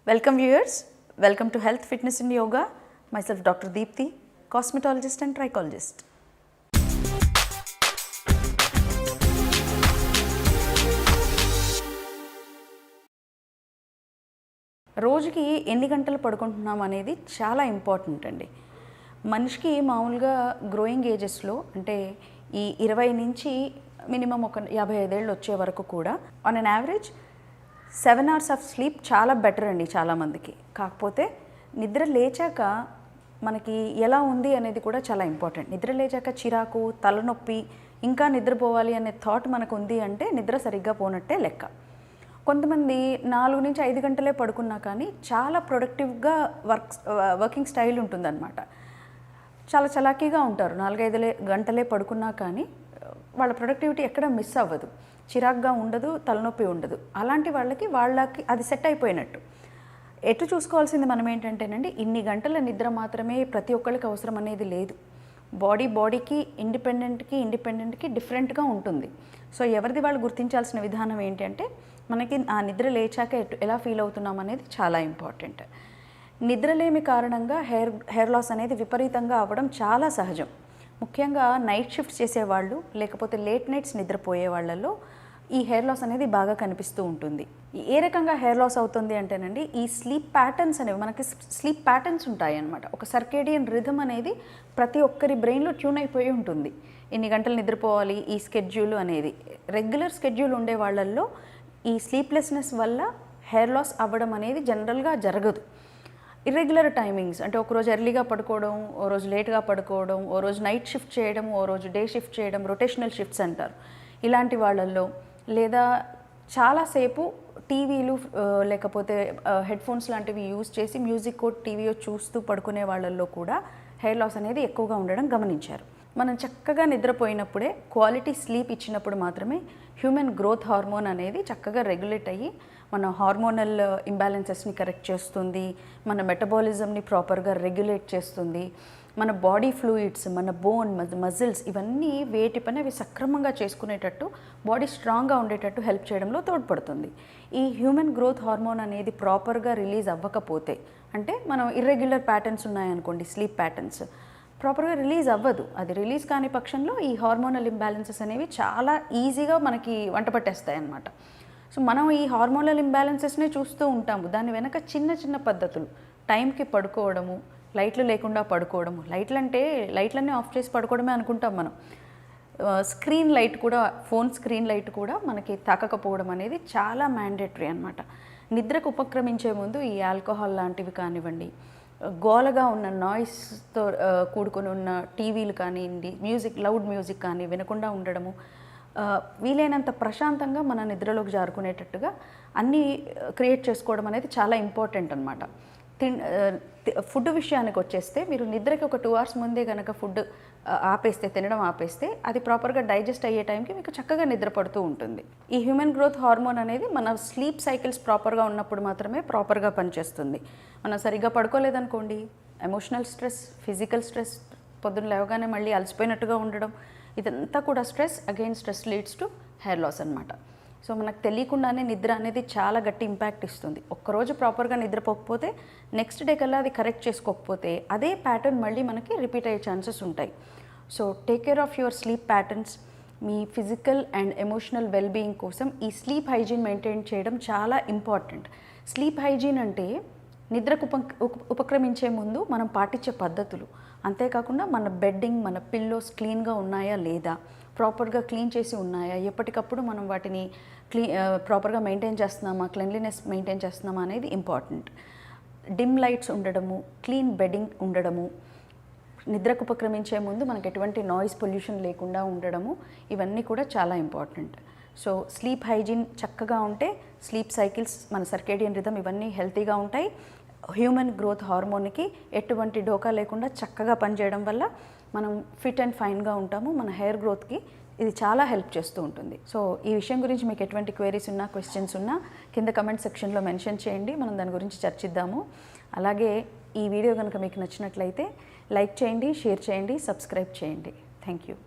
Welcome viewers, welcome to Health, Fitness and Yoga. Myself Dr. Deepthi, cosmetologist and trichologist. రోజుకి ఎన్ని గంటలు పడుకుంటున్నాం అనేది చాలా ఇంపార్టెంట్ అండి. మనిషికి మామూలుగా గ్రోయింగ్ ఏజెస్లో అంటే ఈ 20 నుంచి మినిమం ఒక 55 ఏళ్ళు వచ్చే వరకు కూడా on an average 7 hours of sleep చాలా బెటర్ అండి చాలామందికి. కాకపోతే నిద్ర లేచాక మనకి ఎలా ఉంది అనేది కూడా చాలా ఇంపార్టెంట్. నిద్ర లేచాక చిరాకు, తలనొప్పి, ఇంకా నిద్రపోవాలి అనే థాట్ మనకు ఉంది అంటే నిద్ర సరిగ్గా పోనట్టే లెక్క. కొంతమంది 4 నుంచి 5 గంటలే పడుకున్నా కానీ చాలా ప్రొడక్టివ్గా వర్కింగ్ స్టైల్ ఉంటుందన్నమాట. చాలా చలాకీగా ఉంటారు. 4-5 గంటలే పడుకున్నా కానీ వాళ్ళ ప్రొడక్టివిటీ ఎక్కడ మిస్ అవ్వదు, చిరాగ్గా ఉండదు, తలనొప్పి ఉండదు. అలాంటి వాళ్ళకి అది సెట్ అయిపోయినట్టు. ఎటు చూసుకోవాల్సింది మనం ఏంటంటేనండి, ఇన్ని గంటల నిద్ర మాత్రమే ప్రతి ఒక్కరికి అవసరం అనేది లేదు. బాడీకి ఇండిపెండెంట్కి డిఫరెంట్గా ఉంటుంది. సో ఎవరిది వాళ్ళు గుర్తించాల్సిన విధానం ఏంటంటే మనకి ఆ నిద్ర లేచాక ఎలా ఫీల్ అవుతున్నాం అనేది చాలా ఇంపార్టెంట్. నిద్రలేమి కారణంగా హెయిర్ లాస్ అనేది విపరీతంగా అవ్వడం చాలా సహజం. ముఖ్యంగా నైట్ షిఫ్ట్స్ చేసేవాళ్ళు లేకపోతే లేట్ నైట్స్ నిద్రపోయే వాళ్ళల్లో ఈ హెయిర్ లాస్ అనేది బాగా కనిపిస్తూ ఉంటుంది. ఏ రకంగా హెయిర్ లాస్ అవుతుంది అంటేనండి, ఈ స్లీప్ ప్యాటర్న్స్ అనేవి మనకి స్లీప్ ప్యాటర్న్స్ ఉంటాయి అన్నమాట. ఒక సర్కేడియన్ రిథమ్ అనేది ప్రతి ఒక్కరి బ్రెయిన్లో ట్యూన్ అయిపోయి ఉంటుంది. ఇన్ని గంటలు నిద్రపోవాలి ఈ స్కెడ్యూల్ అనేది. రెగ్యులర్ స్కెడ్యూల్ ఉండే వాళ్ళల్లో ఈ స్లీప్లెస్నెస్ వల్ల హెయిర్ లాస్ అవ్వడం అనేది జనరల్గా జరగదు. ఇర్రెగ్యులర్ టైమింగ్స్ అంటే ఒకరోజు ఎర్లీగా పడుకోవడం, ఓ రోజు లేట్గా పడుకోవడం, ఓ రోజు నైట్ షిఫ్ట్ చేయడం, ఓ రోజు డే షిఫ్ట్ చేయడం, రొటేషనల్ షిఫ్ట్స్ అంటారు. ఇలాంటి వాళ్ళల్లో లేదా చాలాసేపు టీవీలు లేకపోతే హెడ్ఫోన్స్ లాంటివి యూజ్ చేసి మ్యూజిక్ టీవీయో చూస్తూ పడుకునే వాళ్ళల్లో కూడా హెయిర్ లాస్ అనేది ఎక్కువగా ఉండడం గమనించారు. మనం చక్కగా నిద్రపోయినప్పుడే, క్వాలిటీ స్లీప్ ఇచ్చినప్పుడు మాత్రమే హ్యూమన్ గ్రోత్ హార్మోన్ అనేది చక్కగా రెగ్యులేట్ అయ్యి మన హార్మోనల్ ఇంబ్యాలెన్సెస్ని కరెక్ట్ చేస్తుంది, మన మెటబాలిజంని ప్రాపర్గా రెగ్యులేట్ చేస్తుంది, మన బాడీ ఫ్లూయిడ్స్, మన బోన్, మజిల్స్ ఇవన్నీ వేటి పని అవి సక్రమంగా చేసుకునేటట్టు, బాడీ స్ట్రాంగ్గా ఉండేటట్టు హెల్ప్ చేయడంలో తోడ్పడుతుంది. ఈ హ్యూమన్ గ్రోత్ హార్మోన్ అనేది ప్రాపర్గా రిలీజ్ అవ్వకపోతే, అంటే మనం ఇర్రెగ్యులర్ ప్యాటర్న్స్ ఉన్నాయనుకోండి, స్లీప్ ప్యాటర్న్స్ ప్రాపర్గా రిలీజ్ అవ్వదు. అది రిలీజ్ కాని పక్షంలో ఈ హార్మోనల్ ఇంబ్యాలెన్సెస్ అనేవి చాలా ఈజీగా మనకి వంట పట్టేస్తాయి అన్నమాట. సో మనం ఈ హార్మోనల్ ఇంబ్యాలెన్సెస్నే చూస్తూ ఉంటాము. దాని వెనక చిన్న చిన్న పద్ధతులు, టైంకి పడుకోవడము, లైట్లు లేకుండా పడుకోవడము. లైట్లన్నీ ఆఫ్ చేసి పడుకోవడమే అనుకుంటాం మనం. స్క్రీన్ లైట్ కూడా, ఫోన్ స్క్రీన్ లైట్ కూడా మనకి తాకకపోవడం అనేది చాలా మ్యాండేటరీ అన్నమాట. నిద్రకు ఉపక్రమించే ముందు ఈ ఆల్కహాల్ లాంటివి కానివ్వండి, గోలగా ఉన్న నాయిస్తో కూడుకొని ఉన్న టీవీలు కానివ్వండి, లౌడ్ మ్యూజిక్ కానీ వినకుండా ఉండడము, వీలైనంత ప్రశాంతంగా మన నిద్రలోకి జారుకునేటట్టుగా అన్నీ క్రియేట్ చేసుకోవడం అనేది చాలా ఇంపార్టెంట్ అన్నమాట. ఫుడ్ విషయానికి వచ్చేస్తే, మీరు నిద్రకి ఒక 2 hours ముందే కనుక ఫుడ్ తినడం ఆపేస్తే అది ప్రాపర్గా డైజెస్ట్ అయ్యే టైంకి మీకు చక్కగా నిద్ర పడుతూ ఉంటుంది. ఈ హ్యూమన్ గ్రోత్ హార్మోన్ అనేది మన స్లీప్ సైకిల్స్ ప్రాపర్గా ఉన్నప్పుడు మాత్రమే ప్రాపర్గా పనిచేస్తుంది. మనం సరిగ్గా పడుకోలేదనుకోండి, ఎమోషనల్ స్ట్రెస్, ఫిజికల్ స్ట్రెస్, పొద్దున్న లేవగానే మళ్ళీ అలసిపోయినట్టుగా ఉండడం, ఇదంతా కూడా stress leads to hair loss అన్నమాట. సో మనకు తెలియకుండానే నిద్ర అనేది చాలా గట్టి ఇంపాక్ట్ ఇస్తుంది. ఒక్కరోజు ప్రాపర్గా నిద్రపోకపోతే నెక్స్ట్ డే కల్లా అది కరెక్ట్ చేసుకోకపోతే అదే ప్యాటర్న్ మళ్ళీ మనకి రిపీట్ అయ్యే ఛాన్సెస్ ఉంటాయి. So take care of your sleep patterns. Me physical and emotional wellbeing కోసం ఈ స్లీప్ హైజీన్ మెయింటైన్ చేయడం చాలా ఇంపార్టెంట్. స్లీప్ హైజీన్ అంటే నిద్రకు ఉపక్రమించే ముందు మనం పాటించే పద్ధతులు, అంతేకాకుండా మన బెడ్డింగ్, మన పిల్లోస్ క్లీన్గా ఉన్నాయా లేదా, ప్రాపర్గా క్లీన్ చేసి ఉన్నాయా, ఎప్పటికప్పుడు మనం వాటిని ప్రాపర్గా మెయింటైన్ చేస్తున్నామా, క్లెన్లీనెస్ మెయింటైన్ చేస్తున్నామా అనేది ఇంపార్టెంట్. డిమ్ లైట్స్ ఉండడము, క్లీన్ బెడ్డింగ్ ఉండడము, నిద్రకు ఉపక్రమించే ముందు మనకు ఎటువంటి నాయిస్ పొల్యూషన్ లేకుండా ఉండడము, ఇవన్నీ కూడా చాలా ఇంపార్టెంట్. సో స్లీప్ హైజీన్ చక్కగా ఉంటే స్లీప్ సైకిల్స్, మన సర్కేడియన్ రిథమ్ ఇవన్నీ హెల్తీగా ఉంటాయి. హ్యూమన్ గ్రోత్ హార్మోన్కి ఎటువంటి డోకా లేకుండా చక్కగా పనిచేయడం వల్ల మనం ఫిట్ అండ్ ఫైన్గా ఉంటాము. మన హెయిర్ గ్రోత్కి ఇది చాలా హెల్ప్ చేస్తూ ఉంటుంది. సో ఈ విషయం గురించి మీకు ఎటువంటి క్వైరీస్ ఉన్నా, క్వశ్చన్స్ ఉన్నా కింద కమెంట్ సెక్షన్లో మెన్షన్ చేయండి, మనం దాని గురించి చర్చిద్దాము. అలాగే ఈ వీడియో కనుక మీకు నచ్చినట్లయితే లైక్ చేయండి, షేర్ చేయండి, సబ్స్క్రైబ్ చేయండి. Thank you.